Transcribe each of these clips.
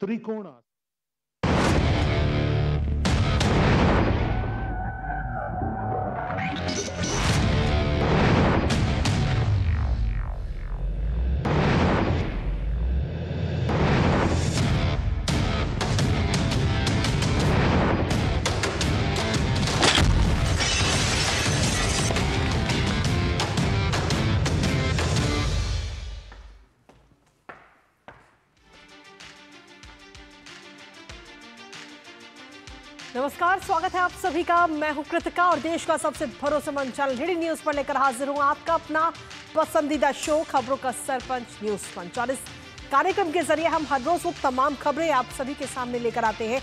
त्रिकोण। नमस्कार, स्वागत है आप सभी का। मैं हूं कृतिका और देश का सबसे भरोसेमंद चैनल डीडी न्यूज पर लेकर हाजिर हूं आपका अपना पसंदीदा शो खबरों का सरपंच न्यूज पंच। और इस कार्यक्रम के जरिए हम हर रोज वो तमाम खबरें आप सभी के सामने लेकर आते हैं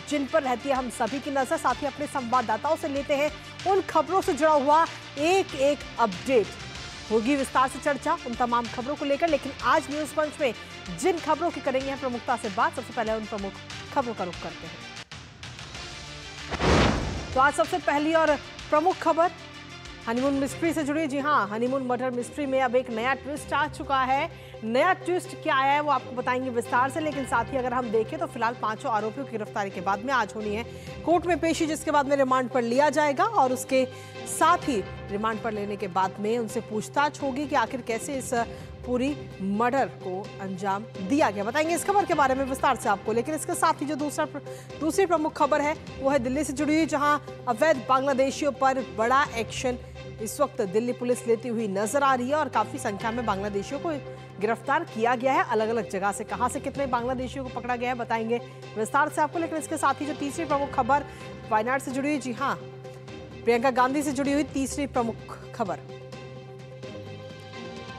जिन पर रहती है हम सभी की नजर। साथ ही अपने संवाददाताओं से लेते हैं उन खबरों से जुड़ा हुआ एक एक अपडेट। होगी विस्तार से चर्चा उन तमाम खबरों को लेकर, लेकिन आज न्यूज पंच में जिन खबरों की करेंगे हम प्रमुखता से बात। सबसे पहले उन प्रमुख खबरों का रुख करते हैं। तो आज सबसे पहली और प्रमुख खबर हनीमून मिस्ट्री से जुड़ी। जी हां, हनीमून मर्डर मिस्ट्री में अब एक नया ट्विस्ट आ चुका है। नया ट्विस्ट क्या आया है वो आपको बताएंगे विस्तार से, लेकिन साथ ही अगर हम देखें तो फिलहाल 5 आरोपियों की गिरफ्तारी के बाद में आज होनी है कोर्ट में पेशी, जिसके बाद में रिमांड पर लिया जाएगा और उसके साथ ही रिमांड पर लेने के बाद में उनसे पूछताछ होगी कि आखिर कैसे इस पूरी मर्डर को अंजाम दिया गया। बताएंगे इस खबर के बारे में विस्तार से आपको, लेकिन इसके साथ ही जो दूसरी प्रमुख खबर है वो है दिल्ली से जुड़ी हुई, जहां अवैध बांग्लादेशियों पर बड़ा एक्शन इस वक्त दिल्ली पुलिस लेती हुई नजर आ रही है और काफी संख्या में बांग्लादेशियों को गिरफ्तार किया गया है अलग अलग जगह से। कहां से कितने बांग्लादेशियों को पकड़ा गया है बताएंगे विस्तार से आपको, लेकिन इसके साथ ही जो तीसरी प्रमुख खबर वायनाड से जुड़ी हुई। जी हाँ, प्रियंका गांधी से जुड़ी हुई तीसरी प्रमुख खबर,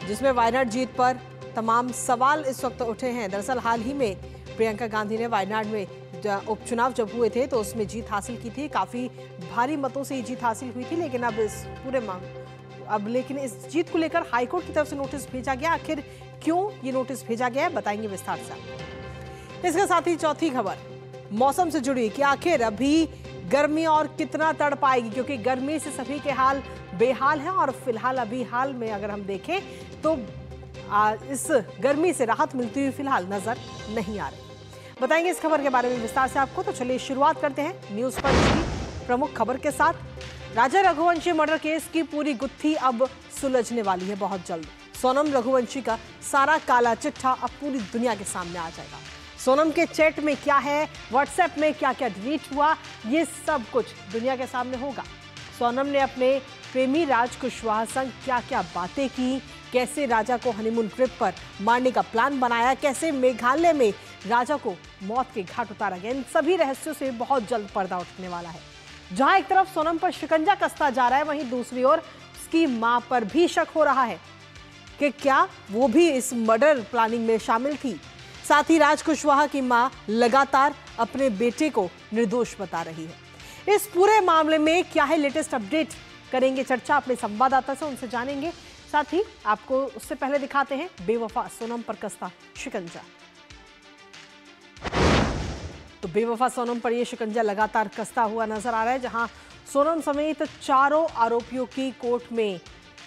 जिसमें वायनाड जीत पर तमाम सवाल इस वक्त उठे हैं। दरअसल हाल ही में प्रियंका गांधी ने वायनाड में उपचुनाव जब हुए थे तो उसमें जीत हासिल की थी, काफी भारी मतों से ये जीत हासिल हुई थी, लेकिन लेकिन इस जीत को लेकर हाईकोर्ट की तरफ से नोटिस भेजा गया। आखिर क्यों ये नोटिस भेजा गया है बताएंगे विस्तार से। इसके साथ ही चौथी खबर मौसम से जुड़ी कि आखिर अभी गर्मी और कितना तड़ पाएगी, क्योंकि गर्मी से सभी के हाल बेहाल हैं और फिलहाल अभी हाल में अगर हम देखें तो इस गर्मी से राहत मिलती हुई फिलहाल नजर नहीं आ रही। बताएंगे इस खबर के बारे में विस्तार से आपको। तो चलिए शुरुआत करते हैं न्यूज पंच की प्रमुख खबर के साथ। राजा रघुवंशी मर्डर केस की पूरी गुत्थी अब सुलझने वाली है बहुत जल्द। सोनम रघुवंशी का सारा काला चिट्ठा अब पूरी दुनिया के सामने आ जाएगा। सोनम के चैट में क्या है, व्हाट्सएप में क्या क्या डिलीट हुआ, ये सब कुछ दुनिया के सामने होगा। सोनम ने अपने प्रेमी राज कुशवाहा संग क्या क्या बातें की, कैसे राजा को हनीमून ट्रिप पर मारने का प्लान बनाया, कैसे मेघालय में राजा को मौत के घाट उतारा गया, इन सभी रहस्यों से बहुत जल्द पर्दा उठने वाला है। जहां एक तरफ सोनम पर शिकंजा कसता जा रहा है, वहीं दूसरी ओर उसकी मां पर भी शक हो रहा है कि क्या वो भी इस मर्डर प्लानिंग में शामिल थी। साथ ही राज कुशवाहा की मां लगातार अपने बेटे को निर्दोष बता रही है। इस पूरे मामले में क्या है लेटेस्ट अपडेट, करेंगे चर्चा अपने संवाददाता से, उनसे जानेंगे। साथ ही आपको उससे पहले दिखाते हैं बेवफा सोनम पर कसता शिकंजा। तो बेवफा सोनम पर यह शिकंजा लगातार कसता हुआ नजर आ रहा है, जहां सोनम समेत 4 आरोपियों की कोर्ट में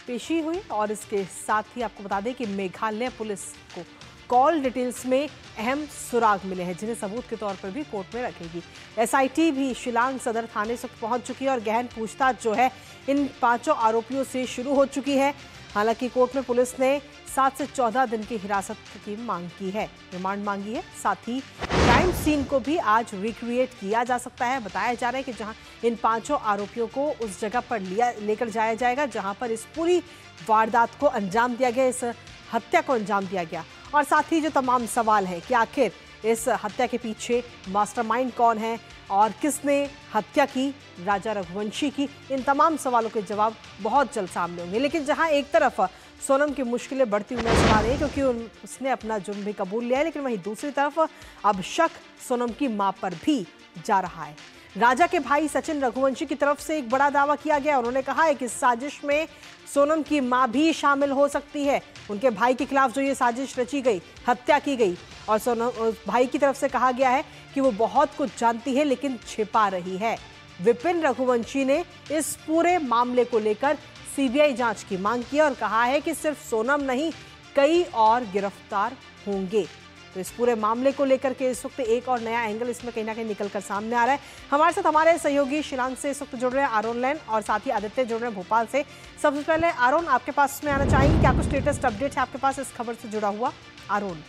पेशी हुई। और इसके साथ ही आपको बता दें कि मेघालय पुलिस को कॉल डिटेल्स में अहम सुराग मिले हैं, जिन्हें सबूत के तौर पर भी कोर्ट में रखेगी। एसआईटी भी शिलांग सदर थाने से पहुंच चुकी है और गहन पूछताछ जो है इन 5 आरोपियों से शुरू हो चुकी है। हालांकि कोर्ट में पुलिस ने 7 से 14 दिन की हिरासत की मांग की है, रिमांड मांगी है। साथ ही क्राइम सीन को भी आज रिक्रिएट किया जा सकता है। बताया जा रहा है कि जहां इन 5 आरोपियों को उस जगह पर लेकर जाया जाएगा जहां पर इस पूरी वारदात को अंजाम दिया गया, इस हत्या को अंजाम दिया गया। और साथ ही जो तमाम सवाल हैं कि आखिर इस हत्या के पीछे मास्टरमाइंड कौन है और किसने हत्या की राजा रघुवंशी की, इन तमाम सवालों के जवाब बहुत जल्द सामने होंगे। लेकिन जहां एक तरफ सोनम की मुश्किलें बढ़ती हुई नजर आ रही है क्योंकि उसने अपना जुर्म भी कबूल लिया है, लेकिन वहीं दूसरी तरफ अब शक सोनम की मां पर भी जा रहा है। राजा के भाई सचिन रघुवंशी की तरफ से एक बड़ा दावा किया गया। उन्होंने कहा है कि इस साजिश में सोनम की मां भी शामिल हो सकती है। उनके भाई के खिलाफ जो ये साजिश रची गई, हत्या की गई, और सोनम भाई की तरफ से कहा गया है कि वो बहुत कुछ जानती है लेकिन छिपा रही है। विपिन रघुवंशी ने इस पूरे मामले को लेकर सीबीआई जांच की मांग की और कहा है कि सिर्फ सोनम नहीं, कई और गिरफ्तार होंगे। तो इस पूरे मामले को लेकर के इस वक्त एक और नया एंगल इसमें कहीं ना कहीं निकलकर सामने आ रहा है। हमारे साथ हमारे सहयोगी शिलांग से इस वक्त जुड़ रहे हैं, आरोन लैन, और साथ ही आदित्य जुड़ रहे हैं भोपाल से। सबसे पहले आरोन, आपके पास में आना चाहेंगे, क्या कुछ लेटेस्ट अपडेट है आपके पास इस खबर से जुड़ा हुआ? आरोन।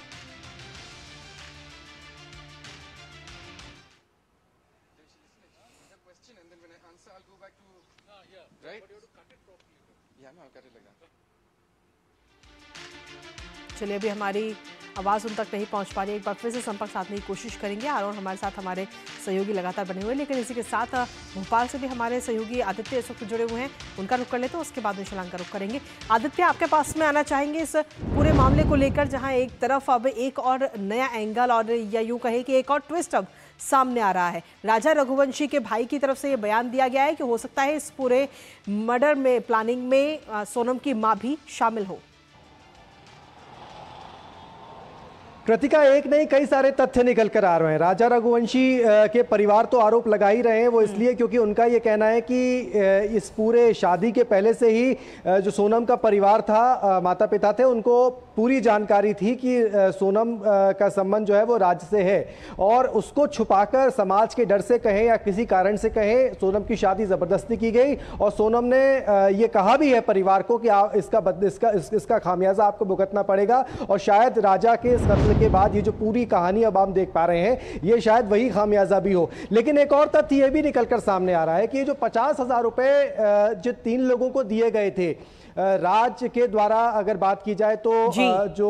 चलिए, अभी हमारी आवाज़ उन तक नहीं पहुंच पा रही, एक बार फिर से संपर्क साधने की कोशिश करेंगे। आरोन हमारे साथ हमारे सहयोगी लगातार बने हुए, लेकिन इसी के साथ भोपाल से भी हमारे सहयोगी आदित्य इस वक्त जुड़े हुए हैं, उनका रुख कर लेते हैं, उसके बाद में शिलांग का रुख करेंगे। आदित्य, आपके पास में आना चाहेंगे इस पूरे मामले को लेकर, जहाँ एक तरफ अब एक और नया एंगल और या यूँ कहें कि एक और ट्विस्ट अब सामने आ रहा है। राजा रघुवंशी के भाई की तरफ से ये बयान दिया गया है कि हो सकता है इस पूरे मर्डर में, प्लानिंग में सोनम की मां भी शामिल हो। कृतिका, एक नहीं कई सारे तथ्य निकल कर आ रहे हैं। राजा रघुवंशी के परिवार तो आरोप लगा ही रहे हैं, वो इसलिए क्योंकि उनका ये कहना है कि इस पूरे शादी के पहले से ही जो सोनम का परिवार था, माता पिता थे, उनको पूरी जानकारी थी कि सोनम का संबंध जो है वो राज्य से है, और उसको छुपाकर समाज के डर से कहें या किसी कारण से कहें सोनम की शादी जबरदस्ती की गई। और सोनम ने ये कहा भी है परिवार को कि इसका खामियाजा आपको भुगतना पड़ेगा, और शायद राजा के इस कत्ल के बाद ये जो पूरी कहानी अब हम देख पा रहे हैं, ये शायद वही खामियाजा भी हो। लेकिन एक और तथ्य ये भी निकलकर सामने आ रहा है कि ये जो 50,000 रुपए जो 3 लोगों को दिए गए थे राज्य के द्वारा, अगर बात की जाए तो जो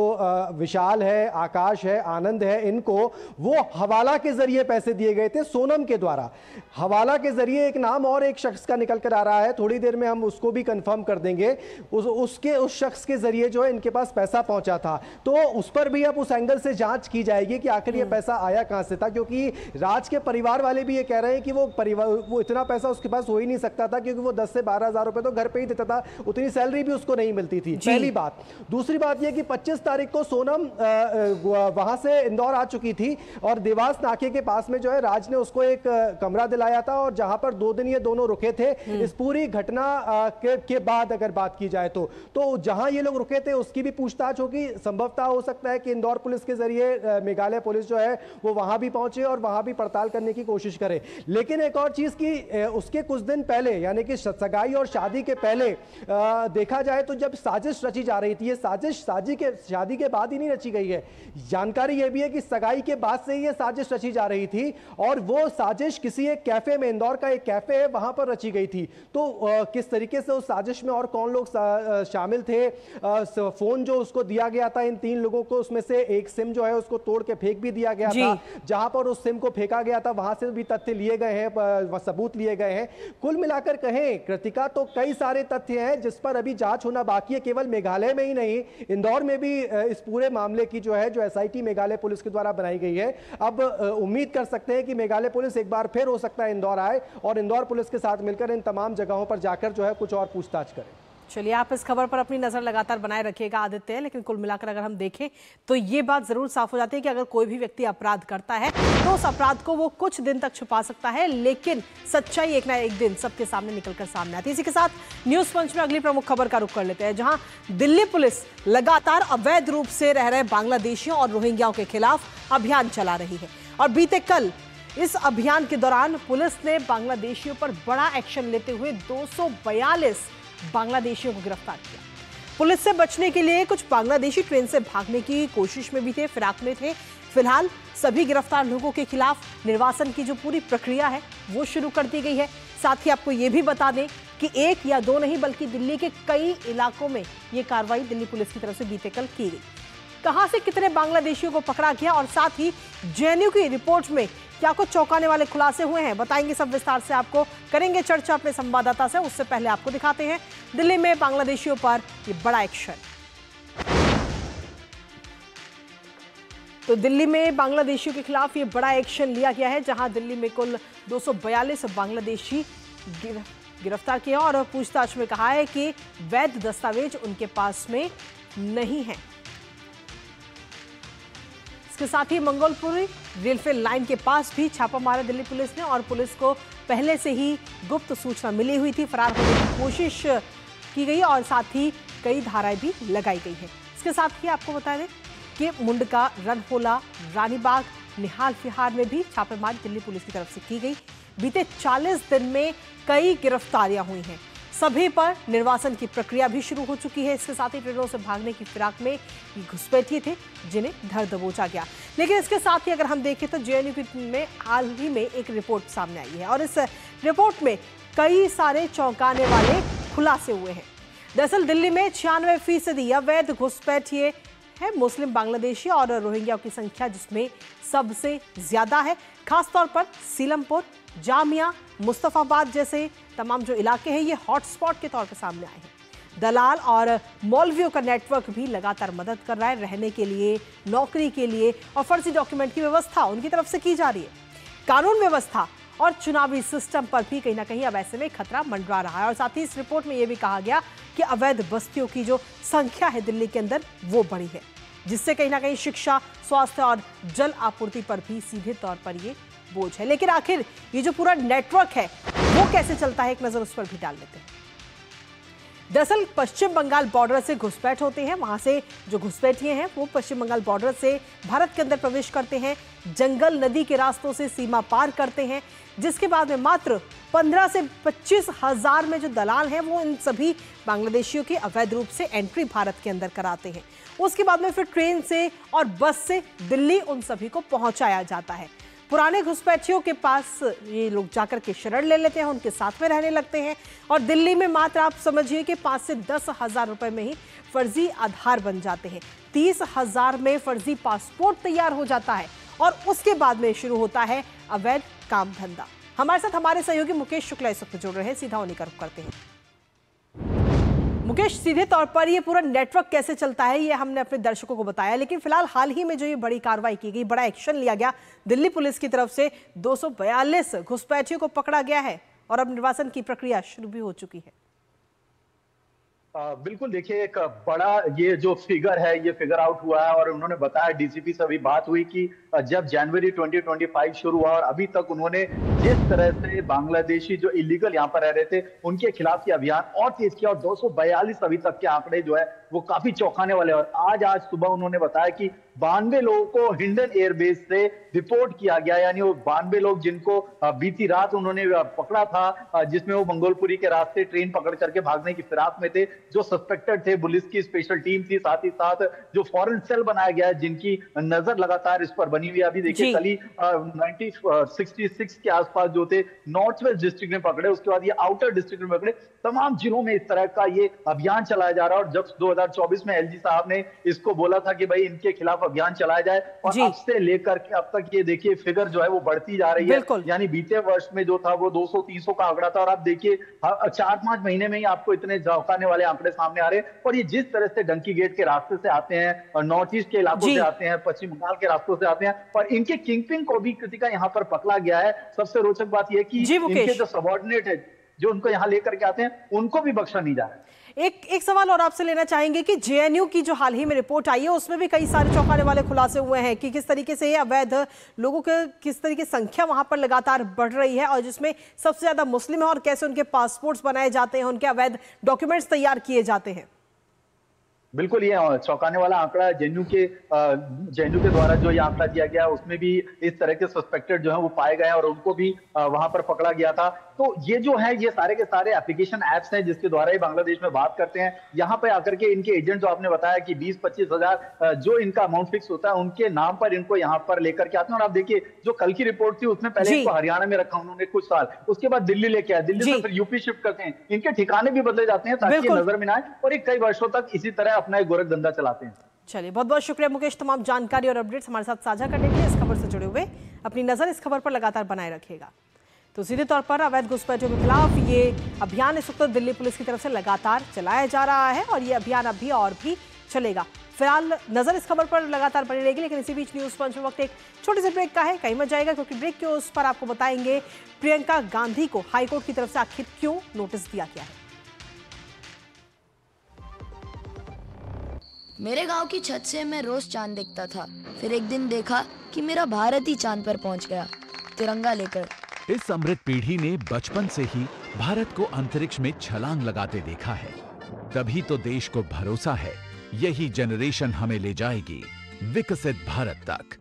विशाल है, आकाश है, आनंद है, इनको वो हवाला के जरिए पैसे दिए गए थे सोनम के द्वारा। हवाला के जरिए एक नाम और एक शख्स का निकल कर आ रहा है, थोड़ी देर में हम उसको भी कंफर्म कर देंगे। उस शख्स के जरिए जो है इनके पास पैसा पहुंचा था, तो उस पर भी अब उस एंगल से जांच की जाएगी कि आखिर ये पैसा आया कहां से था, क्योंकि राज के परिवार वाले भी ये कह रहे हैं कि वो इतना पैसा उसके पास हो ही नहीं सकता था, क्योंकि वो 10 से 12,000 रुपए तो घर पे ही देता था, उतनी सैलरी भी उसको नहीं मिलती थी। पहली बात। दूसरी बात यह कि 25 तारीख को सोनम वहां से इंदौर आ चुकी थी, और देवास नाके के पास में जो है राज ने उसको एक कमरा दिलाया था, और जहां पर 2 दिन ये दोनों रुके थे। इस पूरी घटना के बाद अगर बात की जाए तो जहां ये लोग रुके थे उसकी भी पूछताछ होगी। संभवतः हो सकता है कि इंदौर पुलिस के जरिए मेघालय पुलिस जो है वो वहां भी पहुंचे और वहां भी पड़ताल करने की कोशिश करे। लेकिन एक और चीज की उसके कुछ दिन पहले, यानी कि सगाई और शादी के पहले देखा जाए तो जब साजिश रची जा रही थी, ये साजिश शादी के बाद ही नहीं रची गई है। जानकारी यह भी है कि सगाई के बाद से ही ये साजिश रची जा रही थी, और वो साजिश किसी एक कैफे में, इंदौर का एक कैफे है, वहां पर रची गई थी। तो किस तरीके से उस साजिश में और कौन लोग शामिल थे, फोन जो उसको दिया गया था इन 3 लोगों को, उसमें से एक सिम जो है उसको तोड़ के फेंक भी दिया गया था। जहां पर उस सिम को फेंका गया था वहां से भी तथ्य लिए गए हैं, सबूत लिए गए हैं। कुल मिलाकर कहें कृतिका तो कई सारे तथ्य हैं जिस पर अभी जांच होना बाकी है। केवल मेघालय में ही नहीं, इंदौर में भी इस पूरे मामले की जो एसआईटी मेघालय पुलिस के द्वारा बनाई गई है। अब उम्मीद कर सकते हैं कि मेघालय पुलिस एक बार फिर हो सकता है इंदौर आए और इंदौर पुलिस के साथ मिलकर इन तमाम जगहों पर जाकर जो है कुछ और पूछताछ करें। चलिए, आप इस खबर पर अपनी नजर लगातार बनाए रखिएगा आदित्य, लेकिन कुल मिलाकर अगर हम देखें तो ये बात जरूर साफ हो जाती है कि अगर कोई भी व्यक्ति अपराध करता है तो उस अपराध को वो कुछ दिन तक छुपा सकता है, लेकिन सच्चाई एक ना एक दिन सबके सामने निकलकर सामने आती है। इसी के साथ न्यूज पंच में अगली प्रमुख खबर का रुख कर लेते हैं, जहां दिल्ली पुलिस लगातार अवैध रूप से रह रहे बांग्लादेशियों और रोहिंग्याओं के खिलाफ अभियान चला रही है, और बीते कल इस अभियान के दौरान पुलिस ने बांग्लादेशियों पर बड़ा एक्शन लेते हुए 242 बांग्लादेशियों को गिरफ्तार किया। पुलिस से बचने के लिए कुछ बांग्लादेशी ट्रेन से भागने की कोशिश में भी थे, फिराक में थे। फिलहाल सभी गिरफ्तार लोगों के खिलाफ निर्वासन की जो पूरी प्रक्रिया है वो शुरू कर दी गई है। साथ ही आपको ये भी बता दें कि 1 या 2 नहीं बल्कि दिल्ली के कई इलाकों में ये कार्रवाई दिल्ली पुलिस की तरफ से बीते कल की गई। कहां से कितने बांग्लादेशियों को पकड़ा गया और साथ ही जेएनयू की रिपोर्ट में क्या कुछ चौंकाने वाले खुलासे हुए हैं, बताएंगे सब विस्तार से आपको। करेंगे चर्चा अपने संवाददाता से, उससे पहले आपको दिखाते हैं दिल्ली में बांग्लादेशियों पर ये बड़ा एक्शन। तो दिल्ली में बांग्लादेशियों के खिलाफ ये बड़ा एक्शन लिया गया है, जहां दिल्ली में कुल 242 बांग्लादेशी गिरफ्तार किए और पूछताछ में कहा है कि वैध दस्तावेज उनके पास में नहीं है। इसके साथ ही मंगोलपुरी रेलवे लाइन के पास भी छापा मारा दिल्ली पुलिस ने, और पुलिस को पहले से ही गुप्त सूचना मिली हुई थी, फरार होने की कोशिश की गई और साथ ही कई धाराएं भी लगाई गई है। इसके साथ ही आपको बता दें कि मुंडका, रनहोला, रानीबाग, निहाल फिहार में भी छापेमारी दिल्ली पुलिस की तरफ से की गई। बीते 40 दिन में कई गिरफ्तारियां हुई हैं। सभी पर निर्वासन की प्रक्रिया भी शुरू हो चुकी है। इसके साथ ही ट्रेनों से भागने की फिराक में ये घुसपैठिए थे जिन्हें धर दबोचा गया। लेकिन इसके साथ ही अगर हम देखें तो जेएनयू में हाल ही में एक रिपोर्ट सामने आई है और इस रिपोर्ट में कई सारे चौंकाने वाले खुलासे हुए हैं। दरअसल दिल्ली में 96% अवैध घुसपैठिए है मुस्लिम, बांग्लादेशी और रोहिंग्या की संख्या जिसमें सबसे ज्यादा है। खासतौर पर सीलमपुर, जामिया, मुस्तफाबाद जैसे तमाम जो इलाके हैं ये हॉटस्पॉट के तौर पर सामने आए हैं। दलाल और मौलवियों का नेटवर्क भी लगातार मदद कर रहा है। रहने के लिए, नौकरी के लिए और फर्जी डॉक्यूमेंट की व्यवस्था उनकी तरफ से की जा रही है। कानून व्यवस्था और चुनावी सिस्टम पर भी कहीं ना कहीं अब ऐसे में खतरा मंडरा रहा है। और साथ ही इस रिपोर्ट में यह भी कहा गया कि अवैध बस्तियों की जो संख्या है दिल्ली के अंदर वो बढ़ी है, जिससे कहीं ना कहीं शिक्षा, स्वास्थ्य और जल आपूर्ति पर भी सीधे तौर पर ये बोझ है। लेकिन आखिर ये जो पूरा नेटवर्क है वो कैसे चलता है, एक नजर उस पर भी डाल लेते हैं। दरअसल पश्चिम बंगाल बॉर्डर से घुसपैठ होते हैं। वहां से जो घुसपैठिए हैं वो पश्चिम बंगाल बॉर्डर से भारत के अंदर प्रवेश करते हैं, जंगल, नदी के रास्तों से सीमा पार करते हैं, जिसके बाद में मात्र 15 से 25 हजार में जो दलाल हैं वो इन सभी बांग्लादेशियों की अवैध रूप से एंट्री भारत के अंदर कराते हैं। उसके बाद में फिर ट्रेन से और बस से दिल्ली उन सभी को पहुंचाया जाता है। पुराने घुसपैठियों के पास ये लोग जाकर के शरण ले लेते हैं, उनके साथ में रहने लगते हैं और दिल्ली में मात्र आप समझिए कि 5 से 10 हजार रुपए में ही फर्जी आधार बन जाते हैं। 30 हजार में फर्जी पासपोर्ट तैयार हो जाता है और उसके बाद में शुरू होता है अवैध काम धंधा। हमारे साथ हमारे सहयोगी मुकेश शुक्ला इस वक्त जुड़ रहे हैं, सीधा उन्हीं का रुख करते हैं। मुकेश, सीधे तौर पर ये पूरा नेटवर्क कैसे चलता है ये हमने अपने दर्शकों को बताया, लेकिन फिलहाल हाल ही में जो ये बड़ी कार्रवाई की गई, बड़ा एक्शन लिया गया दिल्ली पुलिस की तरफ से, 242 घुसपैठियों को पकड़ा गया है और अब निर्वासन की प्रक्रिया शुरू भी हो चुकी है। बिल्कुल, देखिए एक बड़ा ये जो फिगर है ये फिगर आउट हुआ है और उन्होंने बताया, डीसीपी से अभी बात हुई कि जब जनवरी 2025 शुरू हुआ और अभी तक उन्होंने जिस तरह से बांग्लादेशी जो इलीगल यहाँ पर रह रहे थे उनके खिलाफ ये अभियान और तेज किया और 242 अभी तक के आंकड़े जो है वो काफी चौंकाने वाले। और आज सुबह उन्होंने बताया कि 92 लोगों को हिंडन एयरबेस से रिपोर्ट किया गया, यानी वो 92 लोग जिनको बीती रात उन्होंने पकड़ा था, जिसमें वो मंगोलपुरी के रास्ते ट्रेन पकड़ करके भागने की फिराक में थे, जो सस्पेक्टेड थे। पुलिस की स्पेशल टीम थी, साथ ही साथ जो फॉरेन सेल बनाया गया है जिनकी नजर लगातार इस पर बनी हुई है। अभी देखिए कल ही 66 के आसपास जो थे नॉर्थ वेस्ट डिस्ट्रिक्ट में पकड़े, उसके बाद ये आउटर डिस्ट्रिक्ट में पकड़े। तमाम जिलों में इस तरह का ये अभियान चलाया जा रहा है और जब 2024 में एलजी साहब ने इसको बोला था कि भाई इनके खिलाफ अभियान चलाया जाए और अब से लेकर के अब तक ये देखिए फिगर जो है वो बढ़ती जा रही है। यानी बीते वर्ष में जो था वो 200-300 का आंकड़ा था और आप देखिए 4-5 महीने में ही आपको इतने चौंकाने वाले आंकड़े सामने आ रहे हैं। और ये जिस तरह से डंकी गेट के रास्ते से आते हैं और नॉर्थ ईस्ट के इलाकों से आते हैं, पश्चिम बंगाल के रास्तों से आते हैं और इनके किंगपिन को भी कृतिका यहाँ पर पकड़ा गया है। सबसे रोचक बात यह कि इनके जो सबऑर्डिनेट है जो उनको यहाँ लेकर के आते हैं उनको भी बख्शा नहीं जा रहा है। एक सवाल और आपसे लेना चाहेंगे कि जेएनयू की जो हाल ही में रिपोर्ट आई है उसमें भी कई सारे चौंकाने वाले खुलासे हुए हैं कि किस तरीके से ये अवैध लोगों के किस तरीके की संख्या वहां पर लगातार बढ़ रही है और जिसमें सबसे ज्यादा मुस्लिम है और कैसे उनके पासपोर्ट्स बनाए जाते हैं, उनके अवैध डॉक्यूमेंट्स तैयार किए जाते हैं। बिल्कुल, ये चौंकाने वाला आंकड़ा जेएनयू के द्वारा जो ये आंकड़ा दिया गया उसमें भी इस तरह के सस्पेक्टेड जो है वो पाए गए और उनको भी वहां पर पकड़ा गया था। तो ये जो है ये सारे के सारे एप्लीकेशन एप्स हैं जिसके द्वारा ही बांग्लादेश में बात करते हैं। यहाँ पे आकर के इनके एजेंट जो आपने बताया कि 20-25 हजार जो इनका अमाउंट फिक्स होता है उनके नाम पर इनको यहाँ पर लेकर के आते हैं। और आप देखिए जो कल की रिपोर्ट थी उसमें पहले इनको हरियाणा में रखा उन्होंने कुछ साल, उसके बाद दिल्ली लेके आए, दिल्ली से फिर यूपी शिफ्ट करते हैं, इनके ठिकाने भी बदले जाते हैं ताकि नजर में ना आए और कई वर्षों तक इसी तरह अपना एक गोरख धंधा चलाते हैं। चलिए, बहुत बहुत शुक्रिया मुकेश, तमाम जानकारी और अपडेट्स हमारे साथ साझा करने के लिए। इस खबर से जुड़े हुए अपनी नजर इस खबर पर लगातार बनाए रखिएगा। तो सीधे तौर पर अवैध घुसपैठियों के खिलाफ ये अभियान इस वक्त दिल्ली पुलिस की तरफ से लगातार चलाया जा रहा है और ये अभियान अभी और भी चलेगा। फिलहाल नजर इस खबर पर लगातार बनी रहेगी, लेकिन इसी बीच न्यूज पंच में वक्त एक छोटे से ब्रेक का है, कहीं मत जाएगा क्योंकि ब्रेक के उस पर आपको बताएंगे प्रियंका गांधी को हाईकोर्ट की तरफ से आखिर क्यों नोटिस दिया गया है। मेरे गांव की छत से मैं रोज चांद देखता था, फिर एक दिन देखा कि मेरा भारत ही चांद पर पहुंच गया, तिरंगा लेकर। इस अमृत पीढ़ी ने बचपन से ही भारत को अंतरिक्ष में छलांग लगाते देखा है, तभी तो देश को भरोसा है यही जनरेशन हमें ले जाएगी विकसित भारत तक।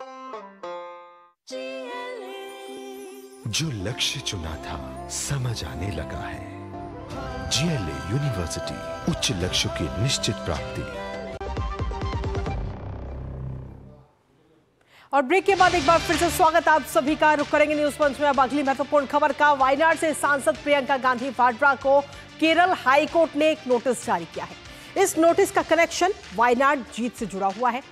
जो लक्ष्य चुना था समझ आने लगा है। GLA यूनिवर्सिटी, उच्च लक्ष्यों की निश्चित प्राप्ति। और ब्रेक के बाद एक बार फिर से स्वागत आप सभी का। रुक करेंगे न्यूज पंच में अब अगली महत्वपूर्ण खबर का। वायनाड से सांसद प्रियंका गांधी वाड्रा को केरल हाईकोर्ट ने एक नोटिस जारी किया है। इस नोटिस का कनेक्शन वायनाड जीत से जुड़ा हुआ है।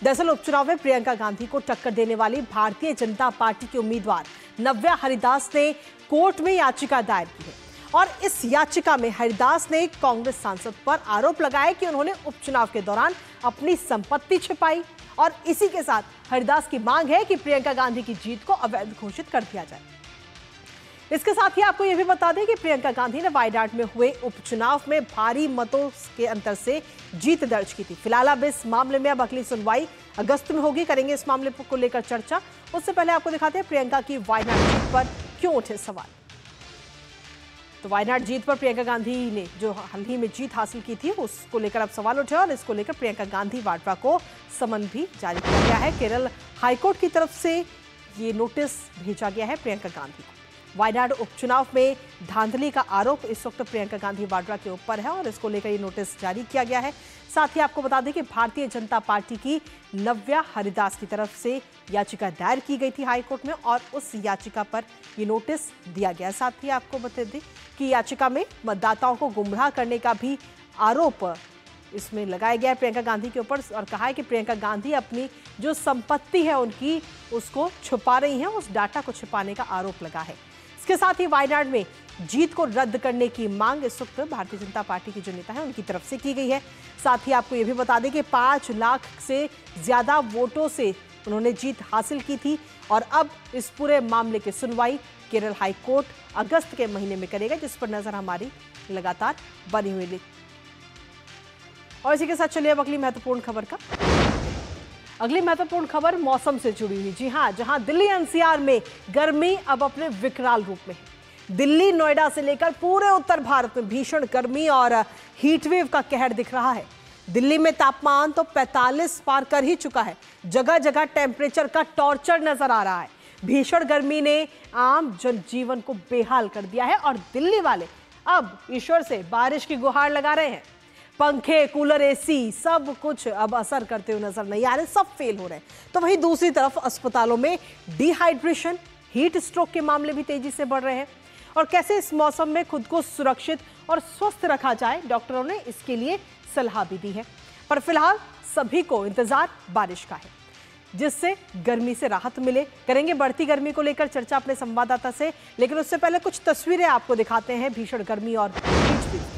दरअसल उपचुनाव में प्रियंका गांधी को टक्कर देने वाली भारतीय जनता पार्टी की उम्मीदवार नव्या हरिदास ने कोर्ट में याचिका दायर की है और इस याचिका में हरिदास ने कांग्रेस सांसद पर आरोप लगाया कि उन्होंने उपचुनाव के दौरान अपनी संपत्ति छिपाई और इसी के साथ हरिदास की मांग है कि प्रियंका गांधी की जीत को अवैध घोषित कर दिया जाए। इसके साथ ही आपको यह भी बता दें कि प्रियंका गांधी ने वायनाड में हुए उपचुनाव में भारी मतों के अंतर से जीत दर्ज की थी। फिलहाल अब इस मामले में अब अगली सुनवाई अगस्त में होगी। करेंगे इस मामले को लेकर चर्चा। उससे पहले आपको दिखाते हैं प्रियंका की वायनाड जीत पर क्यों उठे सवाल। तो वायनाड जीत पर प्रियंका गांधी ने जो हाल ही में जीत हासिल की थी उसको लेकर अब सवाल उठे और इसको लेकर प्रियंका गांधी वाड्रा को समन भी जारी किया गया है। केरल हाईकोर्ट की तरफ से ये नोटिस भेजा गया है प्रियंका गांधी को। वायनाड उपचुनाव में धांधली का आरोप इस वक्त प्रियंका गांधी वाड्रा के ऊपर है और इसको लेकर ये नोटिस जारी किया गया है। साथ ही आपको बता दें कि भारतीय जनता पार्टी की नव्या हरिदास की तरफ से याचिका दायर की गई थी हाईकोर्ट में और उस याचिका पर ये नोटिस दिया गया। साथ ही आपको बता दें कि याचिका में मतदाताओं को गुमराह करने का भी आरोप इसमें लगाया गया है प्रियंका गांधी के ऊपर और कहा है कि प्रियंका गांधी अपनी जो संपत्ति है उनकी उसको छुपा रही हैं, उस डाटा को छिपाने का आरोप लगा है। इसके साथ ही वायनाड में जीत को रद्द करने की मांग इस वक्त भारतीय जनता पार्टी के जो नेता हैं उनकी तरफ से की गई है। साथ ही आपको यह भी बता दें कि 5 लाख से ज्यादा वोटों से उन्होंने जीत हासिल की थी और अब इस पूरे मामले की सुनवाई केरल हाई कोर्ट अगस्त के महीने में करेगा, जिस पर नजर हमारी लगातार बनी हुई है। और इसी के साथ चलिए अब अगली महत्वपूर्ण खबर का। अगली महत्वपूर्ण खबर मौसम से जुड़ी हुई। जी हां, जहां दिल्ली एनसीआर में गर्मी अब अपने विकराल रूप में है। दिल्ली, नोएडा से लेकर पूरे उत्तर भारत में भीषण गर्मी और हीटवेव का कहर दिख रहा है। दिल्ली में तापमान तो 45 पार कर ही चुका है। जगह जगह टेम्परेचर का टॉर्चर नजर आ रहा है। भीषण गर्मी ने आम जनजीवन को बेहाल कर दिया है और दिल्ली वाले अब ईश्वर से बारिश की गुहार लगा रहे हैं। पंखे, कूलर, एसी सब कुछ अब असर करते हुए नजर नहीं आ रहे, सब फेल हो रहे हैं। तो वहीं दूसरी तरफ अस्पतालों में डिहाइड्रेशन, हीट स्ट्रोक के मामले भी तेजी से बढ़ रहे हैं। और कैसे इस मौसम में खुद को सुरक्षित और स्वस्थ रखा जाए, डॉक्टरों ने इसके लिए सलाह भी दी है। पर फिलहाल सभी को इंतजार बारिश का है, जिससे गर्मी से राहत मिले। करेंगे बढ़ती गर्मी को लेकर चर्चा अपने संवाददाता से, लेकिन उससे पहले कुछ तस्वीरें आपको दिखाते हैं भीषण गर्मी और हीट वेव की।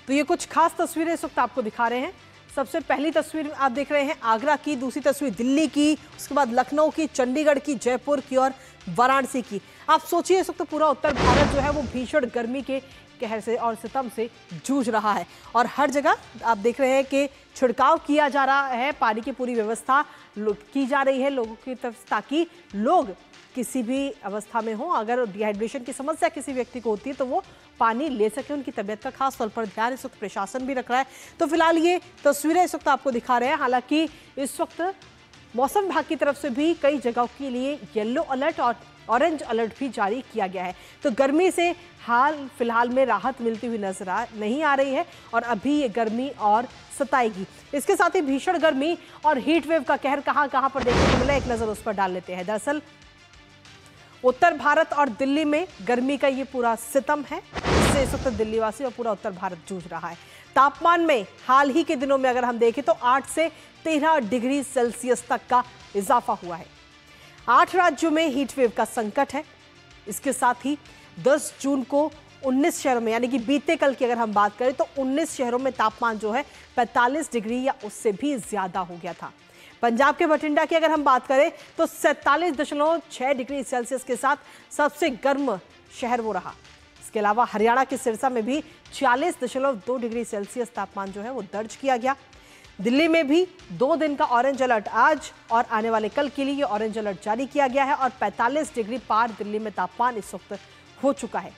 तो ये कुछ खास तस्वीरें इस वक्त आपको दिखा रहे हैं। सबसे पहली तस्वीर आप देख रहे हैं आगरा की, दूसरी तस्वीर दिल्ली की, उसके बाद लखनऊ की, चंडीगढ़ की, जयपुर की और वाराणसी की। आप सोचिए इस वक्त पूरा उत्तर भारत जो है वो भीषण गर्मी के कहर से और सितम से जूझ रहा है और हर जगह आप देख रहे हैं कि छिड़काव किया जा रहा है, पानी की पूरी व्यवस्था की जा रही है लोगों की तरफ, ताकि लोग किसी भी अवस्था में हो, अगर डिहाइड्रेशन की समस्या किसी व्यक्ति को होती है तो वो पानी ले सके। उनकी तबीयत का खास तौर पर ध्यान इस वक्त प्रशासन भी रख रहा है। तो फिलहाल ये तस्वीरें इस वक्त आपको दिखा रहे हैं। हालांकि इस वक्त मौसम विभाग की तरफ से भी कई जगहों के लिए येलो अलर्ट और ऑरेंज अलर्ट भी जारी किया गया है। तो गर्मी से हाल फिलहाल में राहत मिलती हुई नजर नहीं आ रही है और अभी ये गर्मी और सताएगी। इसके साथ ही भीषण गर्मी और हीट वेव का कहर कहां कहां पर देखने को मिला, एक नजर उस पर डाल लेते हैं। दरअसल उत्तर भारत और दिल्ली में गर्मी का ये पूरा सितम है, इससे इस वक्त दिल्ली वासी और पूरा उत्तर भारत जूझ रहा है। तापमान में हाल ही के दिनों में अगर हम देखें तो 8 से 13 डिग्री सेल्सियस तक का इजाफा हुआ है। 8 राज्यों में हीटवेव का संकट है। इसके साथ ही 10 जून को 19 शहरों में, यानी कि बीते कल की अगर हम बात करें तो 19 शहरों में तापमान जो है 45 डिग्री या उससे भी ज्यादा हो गया था। पंजाब के बठिंडा की अगर हम बात करें तो 47.6 डिग्री सेल्सियस के साथ सबसे गर्म शहर वो रहा। इसके अलावा हरियाणा के सिरसा में भी 40.2 डिग्री सेल्सियस तापमान जो है वो दर्ज किया गया। दिल्ली में भी 2 दिन का ऑरेंज अलर्ट आज और आने वाले कल के लिए ऑरेंज अलर्ट जारी किया गया है और 45 डिग्री पार दिल्ली में तापमान इस वक्त हो चुका है।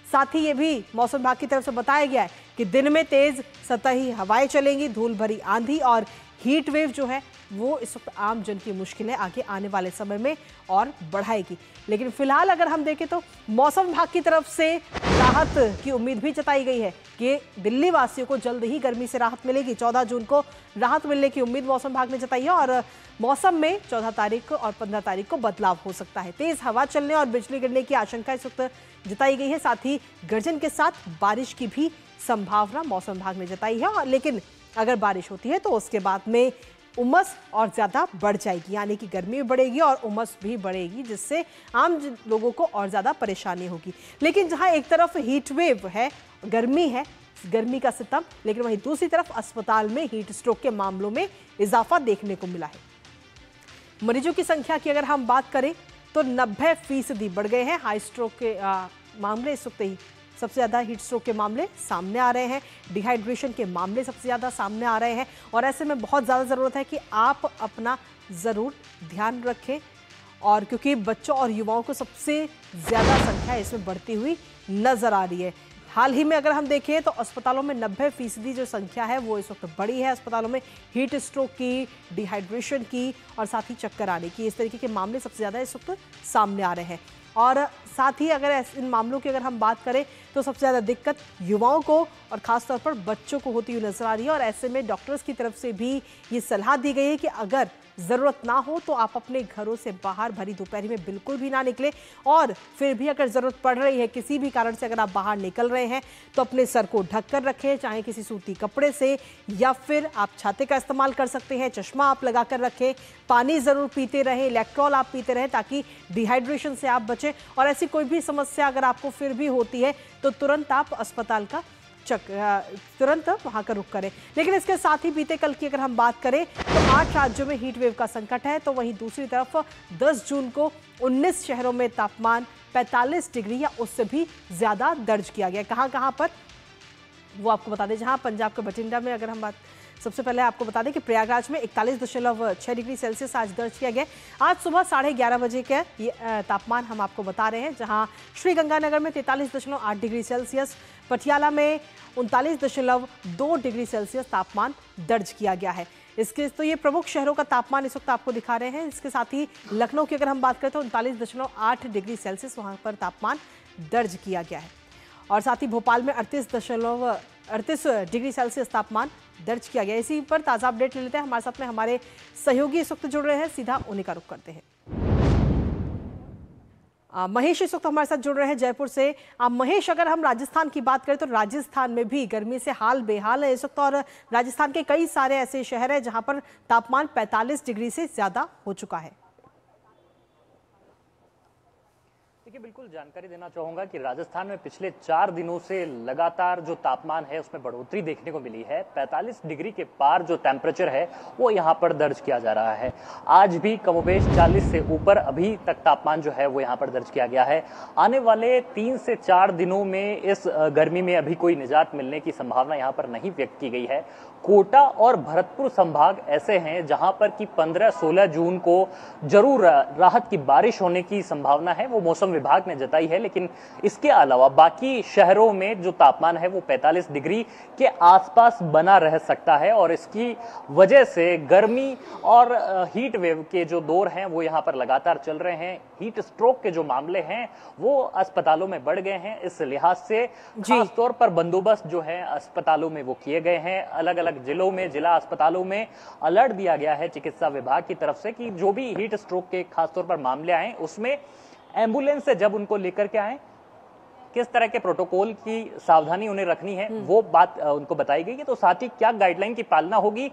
साथ ही ये भी मौसम विभाग की तरफ से बताया गया है कि दिन में तेज सतही हवाएं चलेंगी, धूल भरी आंधी और हीट वेव जो है वो इस वक्त आम जन की मुश्किलें आगे आने वाले समय में और बढ़ाएगी। लेकिन फिलहाल अगर हम देखें तो मौसम विभाग की तरफ से राहत की उम्मीद भी जताई गई है कि दिल्ली वासियों को जल्द ही गर्मी से राहत मिलेगी। 14 जून को राहत मिलने की उम्मीद मौसम विभाग ने जताई है और मौसम में 14 तारीख और 15 तारीख को बदलाव हो सकता है। तेज हवा चलने और बिजली गिरने की आशंका इस वक्त जताई गई है। साथ ही गर्जन के साथ बारिश की भी संभावना मौसम विभाग ने जताई है। लेकिन अगर बारिश होती है तो उसके बाद में उमस और ज्यादा बढ़ जाएगी, यानी कि गर्मी भी बढ़ेगी और उमस भी बढ़ेगी, जिससे आम लोगों को और ज्यादा परेशानी होगी। लेकिन जहां एक तरफ हीट वेव है, गर्मी है, गर्मी का सितम, लेकिन वहीं दूसरी तरफ अस्पताल में हीट स्ट्रोक के मामलों में इजाफा देखने को मिला है। मरीजों की संख्या की अगर हम बात करें तो 90% बढ़ गए हैं। हाई स्ट्रोक के मामले इस वक्त ही सबसे ज़्यादा हीट स्ट्रोक के मामले सामने आ रहे हैं, डिहाइड्रेशन के मामले सबसे ज़्यादा सामने आ रहे हैं और ऐसे में बहुत ज़्यादा ज़रूरत है कि आप अपना ज़रूर ध्यान रखें। और क्योंकि बच्चों और युवाओं को सबसे ज़्यादा संख्या इसमें बढ़ती हुई नज़र आ रही है। हाल ही में अगर हम देखें तो अस्पतालों में 90% जो संख्या है वो इस वक्त बढ़ी है। अस्पतालों में हीट स्ट्रोक की, डिहाइड्रेशन की और साथ ही चक्कर आने की, इस तरीके के मामले सबसे ज़्यादा इस वक्त सामने आ रहे हैं। और साथ ही अगर इन मामलों की अगर हम बात करें तो सबसे ज़्यादा दिक्कत युवाओं को और ख़ासतौर पर बच्चों को होती हुई नजर आ रही है। और ऐसे में डॉक्टर्स की तरफ से भी ये सलाह दी गई है कि अगर ज़रूरत ना हो तो आप अपने घरों से बाहर भरी दोपहर में बिल्कुल भी ना निकलें। और फिर भी अगर ज़रूरत पड़ रही है, किसी भी कारण से अगर आप बाहर निकल रहे हैं तो अपने सर को ढक कर रखें, चाहे किसी सूती कपड़े से, या फिर आप छाते का इस्तेमाल कर सकते हैं, चश्मा आप लगा कर रखें, पानी ज़रूर पीते रहें, इलेक्ट्रॉल आप पीते रहें ताकि डिहाइड्रेशन से आप बचें। और ऐसी कोई भी समस्या अगर आपको फिर भी होती है तो तुरंत आप अस्पताल का तुरंत वहां का रुख करें। लेकिन इसके साथ ही बीते कल की अगर हम बात करें तो 8 राज्यों में हीट वेव का संकट है, तो वहीं दूसरी तरफ 10 जून को 19 शहरों में तापमान 45 डिग्री या उससे भी ज्यादा दर्ज किया गया। कहां पर वो आपको बता दें। जहां पंजाब के बठिंडा में अगर हम बात, सबसे पहले आपको बता दें कि प्रयागराज में 41.6 डिग्री सेल्सियस आज दर्ज किया गया। आज सुबह 11:30 बजे के ये तापमान हम आपको बता रहे हैं, जहां श्रीगंगानगर में 43.8 डिग्री सेल्सियस, पटियाला में 39.2 डिग्री सेल्सियस तापमान दर्ज किया गया है। इसके तो ये प्रमुख शहरों का तापमान इस वक्त आपको दिखा रहे हैं। इसके साथ ही लखनऊ की अगर हम बात करें तो 39.8 डिग्री सेल्सियस वहां पर तापमान दर्ज किया गया है। और साथ ही भोपाल में 38 डिग्री सेल्सियस तापमान दर्ज किया गया। इसी पर ताज़ा अपडेट ले लेते हैं। हमारे साथ में हमारे सहयोगी इस वक्त जुड़ रहे हैं, सीधा उन्हीं का रुख करते हैं। महेश इस वक्त हमारे साथ जुड़ रहे हैं जयपुर से। महेश, अगर हम राजस्थान की बात करें तो राजस्थान में भी गर्मी से हाल बेहाल है इस वक्त और राजस्थान के कई सारे ऐसे शहर हैं जहां पर तापमान 45 डिग्री से ज्यादा हो चुका है। देखिए, बिल्कुल जानकारी देना चाहूंगा कि राजस्थान में पिछले 4 दिनों से लगातार जो तापमान है उसमें बढ़ोतरी देखने को मिली है। 45 डिग्री के पार जो टेम्परेचर है वो यहाँ पर दर्ज किया जा रहा है। आज भी कमोबेश 40 से ऊपर अभी तक तापमान जो है वो यहाँ पर दर्ज किया गया है। आने वाले 3 से 4 दिनों में इस गर्मी में अभी कोई निजात मिलने की संभावना यहाँ पर नहीं व्यक्त की गई है। कोटा और भरतपुर संभाग ऐसे हैं जहां पर कि 15-16 जून को जरूर राहत की बारिश होने की संभावना है, वो मौसम विभाग ने जताई है। लेकिन इसके अलावा बाकी शहरों में जो तापमान है वो 45 डिग्री के आसपास बना रह सकता है और इसकी वजह से गर्मी और हीट वेव के जो दौर हैं वो यहाँ पर लगातार चल रहे हैं। हीट स्ट्रोक के जो मामले हैं वो अस्पतालों में बढ़ गए हैं। इस लिहाज से खासतौर पर बंदोबस्त जो है अस्पतालों में वो किए गए हैं। अलग अलग जिलों में, जिला अस्पतालों में अलर्ट दिया गया है चिकित्सा विभाग की तरफ से कि जो भी हीट स्ट्रोक के खासतौर पर मामले आए उसमें एम्बुलेंस से जब उनको लेकर के आए किस तरह के प्रोटोकॉल की सावधानी उन्हें रखनी है वो बात उनको बताई गई है। तो साथ ही क्या गाइडलाइन की पालना होगी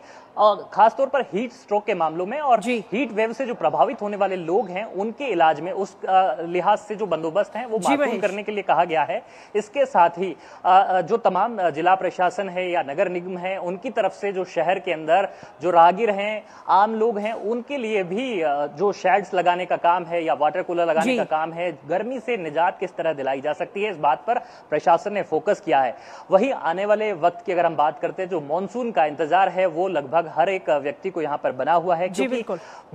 खासतौर पर हीट स्ट्रोक के मामलों में और हीट वेव से जो प्रभावित होने वाले लोग हैं उनके इलाज में, उस लिहाज से जो बंदोबस्त हैं वो मातूम करने के लिए कहा गया है। इसके साथ ही जो तमाम जिला प्रशासन है या नगर निगम है उनकी तरफ से जो शहर के अंदर जो राहगीर हैं, आम लोग हैं, उनके लिए भी जो शेड्स लगाने का काम है या वाटर कूलर लगाने का काम है, गर्मी से निजात किस तरह दिलाई जा सकती है है, इस बात पर प्रशासन ने फोकस किया है। वहीं आने वाले वक्त की अगर हम बात करते हैं, जो मानसून का इंतजार है वो लगभग हर एक व्यक्ति को यहाँ पर बना हुआ है, क्योंकि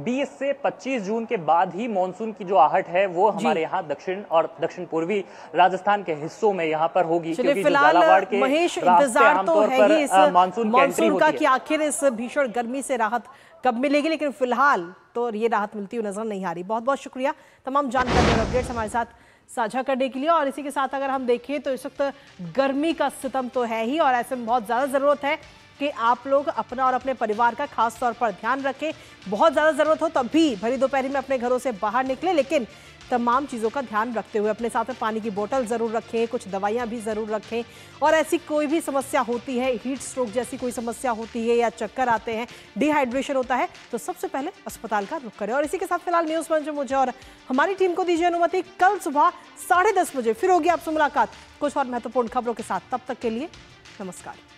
20 से 25 जून के बाद ही मानसून की जो आहट है वो हमारे यहाँ दक्षिण और दक्षिण पूर्वी राजस्थान के हिस्सों में यहाँ पर होगी, क्योंकि फिलहाल महेश इंतजार तो है ही इस मानसून का कि आखिर इस भीषण गर्मी से राहत कब मिलेगी, लेकिन फिलहाल तो ये राहत मिलती हुई नजर नहीं आ रही। बहुत बहुत शुक्रिया तमाम जानकारी और अपडेट्स हमारे साथ साझा करने के लिए। और इसी के साथ अगर हम देखें तो इस वक्त गर्मी का सितम तो है ही, और ऐसे में बहुत ज्यादा जरूरत है कि आप लोग अपना और अपने परिवार का खास तौर पर ध्यान रखें। बहुत ज्यादा जरूरत हो तब भी भरी दोपहरी में अपने घरों से बाहर निकले, लेकिन तमाम चीज़ों का ध्यान रखते हुए अपने साथ में पानी की बोतल ज़रूर रखें, कुछ दवाइयाँ भी ज़रूर रखें। और ऐसी कोई भी समस्या होती है, हीट स्ट्रोक जैसी कोई समस्या होती है या चक्कर आते हैं, डिहाइड्रेशन होता है, तो सबसे पहले अस्पताल का रुख करें। और इसी के साथ फिलहाल न्यूज़ मंच में मुझे और हमारी टीम को दीजिए अनुमति। कल सुबह 10:30 बजे फिर होगी आपसे मुलाकात कुछ और महत्वपूर्ण खबरों के साथ। तब तक के लिए नमस्कार।